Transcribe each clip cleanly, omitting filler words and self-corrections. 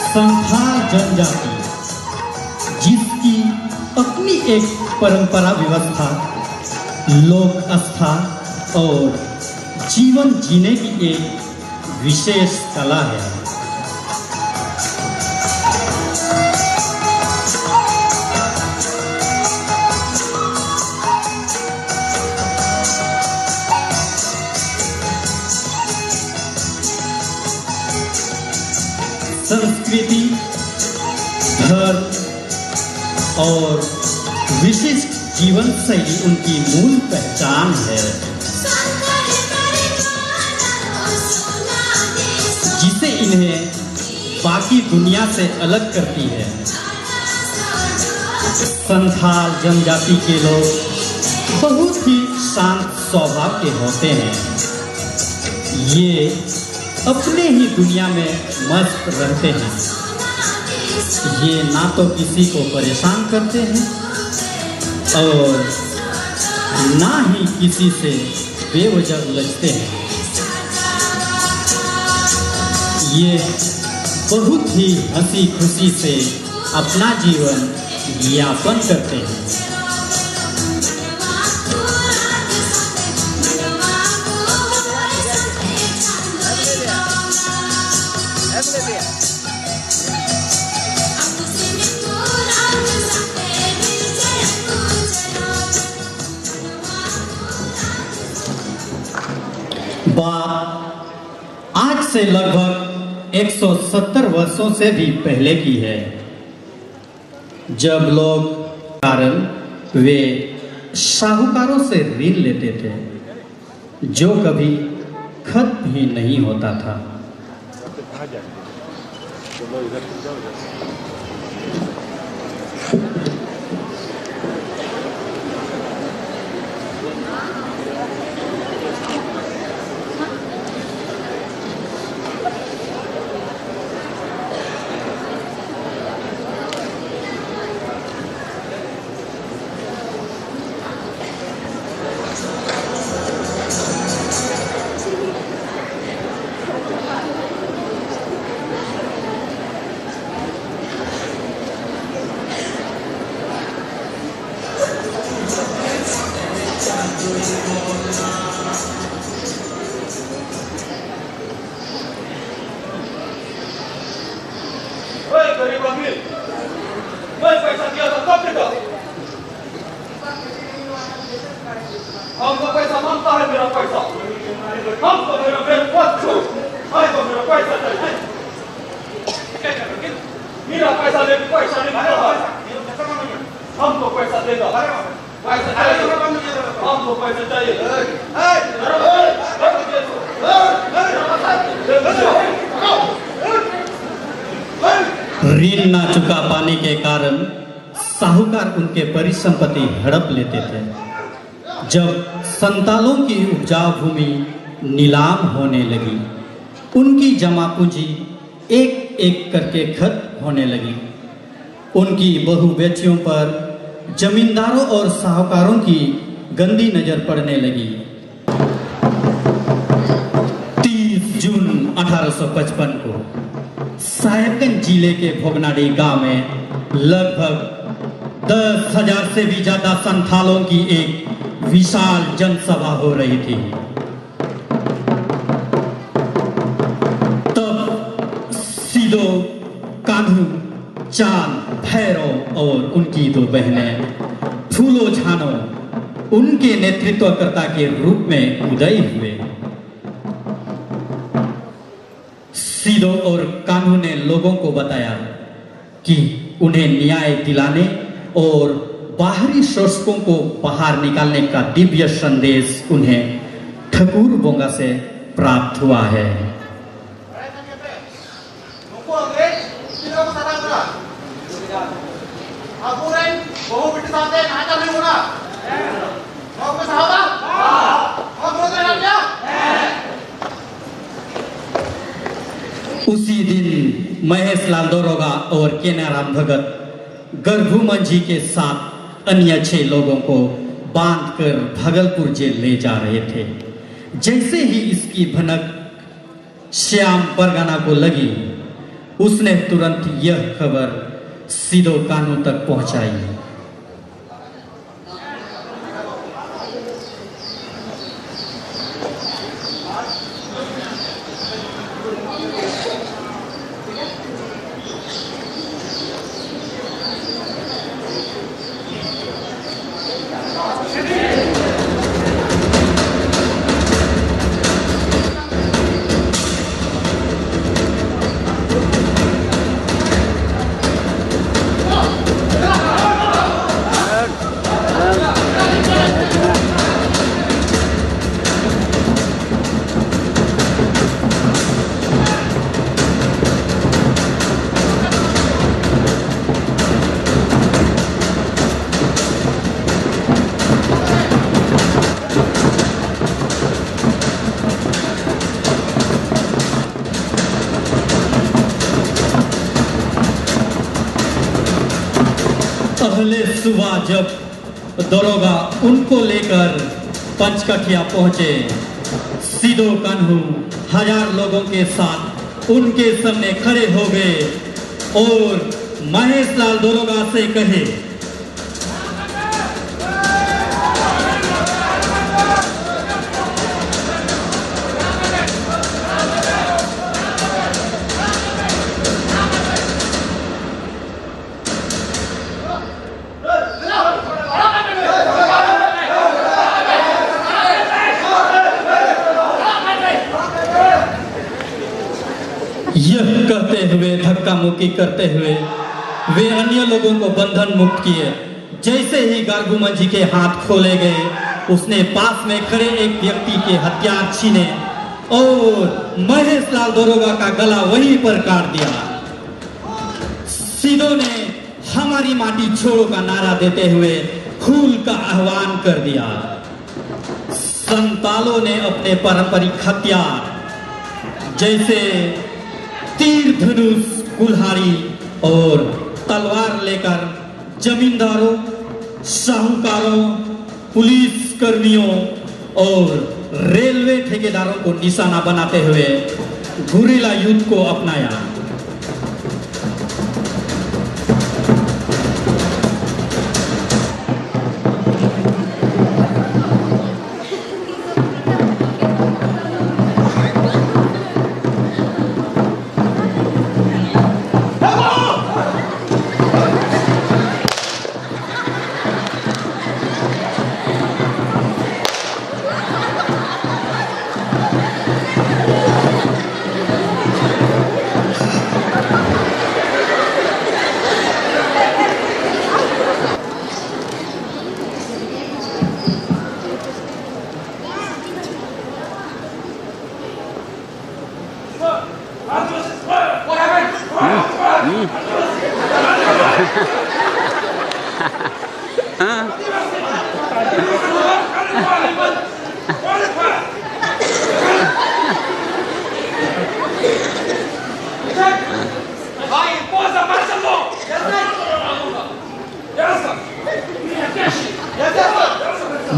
संथाल जनजाति जिसकी अपनी एक परंपरा व्यवस्था, लोक आस्था और जीवन जीने की एक विशेष कला है। संस्कृति, धर्म और विशिष्ट जीवन शैली उनकी मूल पहचान है, जिसे इन्हें बाकी दुनिया से अलग करती है। संथाल जनजाति के लोग बहुत ही शांत स्वभाव के होते हैं। ये अपने ही दुनिया में मस्त रहते हैं। ये ना तो किसी को परेशान करते हैं और ना ही किसी से बेवजह उलझते हैं। ये बहुत ही हंसी खुशी से अपना जीवन यापन करते हैं। बात आज से लगभग 170 वर्षों से भी पहले की है, जब लोग कारण वे साहूकारों से ऋण लेते थे, जो कभी खत्म ही नहीं होता था। गरीब आदमी, मैं पैसा दिया था कब देगा? हमको पैसा मांगता है, मेरा पैसा हमको मेरा मेरा पैसा चाहिए। मेरा पैसा लेके पैसा नहीं मिला, हमको पैसा देगा, पैसा चाहिए, हमको पैसा चाहिए। ऋण ना चुका पाने के कारण साहूकार उनके परिसंपत्ति हड़प लेते थे। जब संतालों की उपजाऊ भूमि नीलाम होने लगी, उनकी जमा पूंजी एक एक करके खत्म होने लगी। उनकी बहु बेटियों पर जमींदारों और साहूकारों की गंदी नजर पड़ने लगी। 30 जून 1855 को साहेबगंज जिले के भोगनाडी गांव में लगभग 10,000 से भी ज्यादा संथालों की एक विशाल जनसभा हो रही थी। तब सीधो, कान्हू, चांद, भैरव और उनकी दो बहनें फूलो झानो उनके नेतृत्वकर्ता के रूप में उदय हुए। सीधो और कान्हू ने लोगों को बताया कि उन्हें न्याय दिलाने और बाहरी शोषकों को बाहर निकालने का दिव्य संदेश उन्हें ठकुर बोंगा से प्राप्त हुआ है। उसी दिन महेश लाल दरोगा और केनाराम भगत गर्भूमन जी के साथ अन्य 6 लोगों को बांधकर भागलपुर जेल ले जा रहे थे। जैसे ही इसकी भनक श्याम बरगाना को लगी, उसने तुरंत यह खबर सिदो कान्हू तक पहुंचाई। पहले सुबह जब दरोगा उनको लेकर पंचकठिया पहुंचे, सिदो कान्हू 1000 लोगों के साथ उनके सामने खड़े हो गए और महेश लाल दरोगा से कहे, यह कहते हुए धक्का मुक्की करते हुए वे अन्य लोगों को बंधन मुक्त किए। जैसे ही गर्भूमन जी के हाथ खोले गए, उसने पास में खड़े एक व्यक्ति के हथियार छीने और महेश लाल दरोगा का गला वहीं पर काट दिया। सिदो ने हमारी माटी छोड़ो का नारा देते हुए खून का आह्वान कर दिया। संतालों ने अपने पारंपरिक हथियार जैसे तीर, धनुष, कुल्हाड़ी और तलवार लेकर जमींदारों, साहूकारों, पुलिस कर्मियों और रेलवे ठेकेदारों को निशाना बनाते हुए गुरिल्ला युद्ध को अपनाया।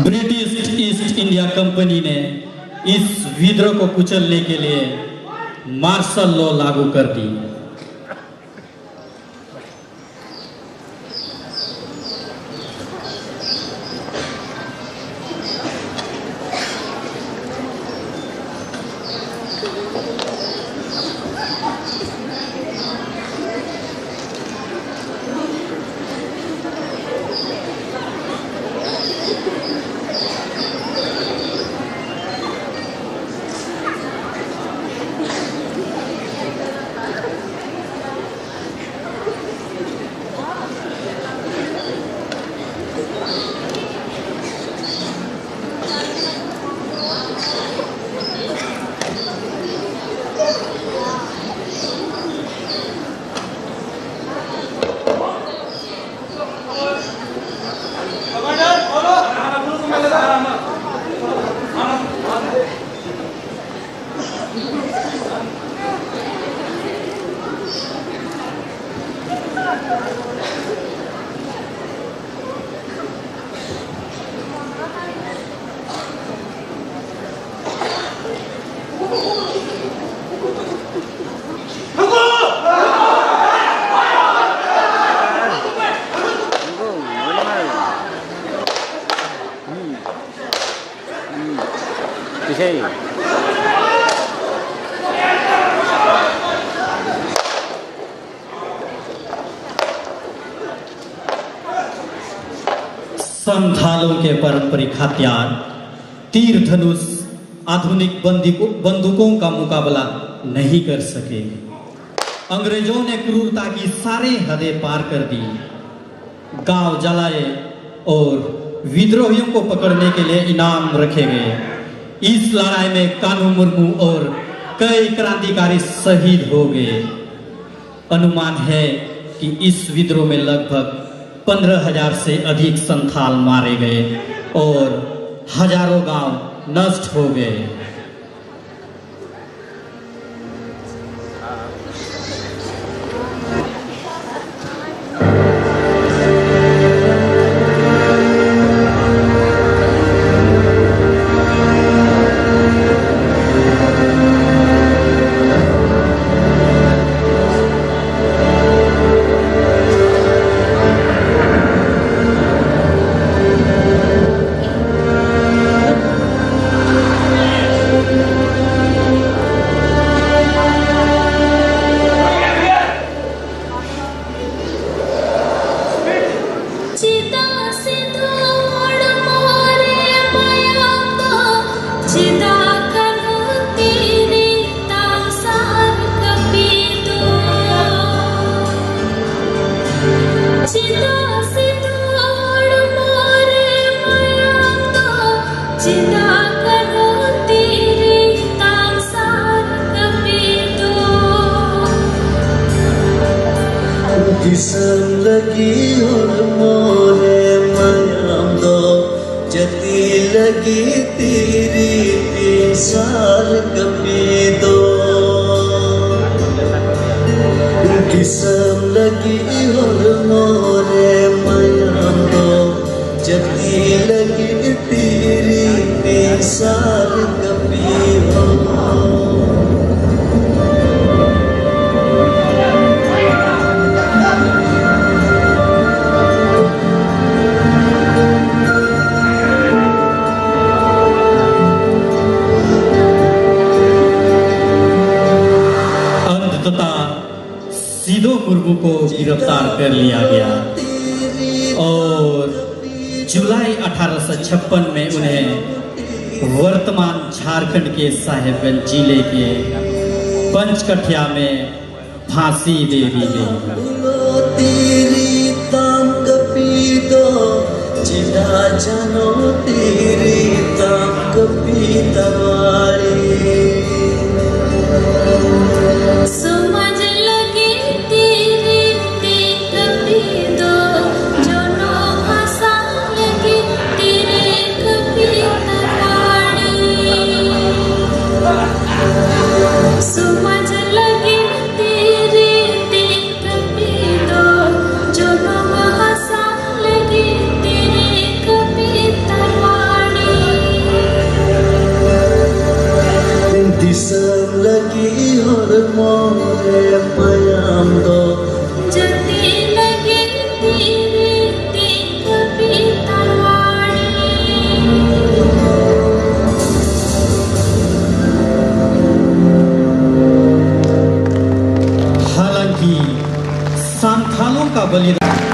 ब्रिटिश ईस्ट इंडिया कंपनी ने इस विद्रोह को कुचलने के लिए मार्शल लॉ लागू कर दी। है। संथालों के पारंपरिक हथियार तीर धनुष आधुनिक बंदूकों का मुकाबला नहीं कर सके। अंग्रेजों ने क्रूरता की सारे हदें पार कर दी, गांव जलाए और विद्रोहियों को पकड़ने के लिए इनाम रखे गए। इस लड़ाई में कान्हू मुर्मू और कई क्रांतिकारी शहीद हो गए। अनुमान है कि इस विद्रोह में लगभग 15,000 से अधिक संथाल मारे गए और हजारों गांव नष्ट हो गए। किसन लगी और मोरे मयाम दो जती लगी तेरी पिसार कभी दो। किसन लगी और मोरे मयाम दो जती लगी तेरी पिसार कभी हो। सिदो मुर्मू को गिरफ्तार कर लिया गया और जुलाई 1856 में उन्हें वर्तमान झारखंड के साहेबगंज जिले के पंचकठिया में फांसी दे दी गई। तेरी ताम कपी दो चिढ़ा जानो तेरी ताम कपी तवारी। समझ लगी तेरी कपी दो जो नो हंसा लगी तेरे कपी तवारी। समझ लगी तेरी कपी दो जो नो हंसा लगी तेरे कपी तवारी। दिसम लगी और मोरे मयाम दो जती लगी तेरी कपी तवारी। हालांकि संथालों का बलिदान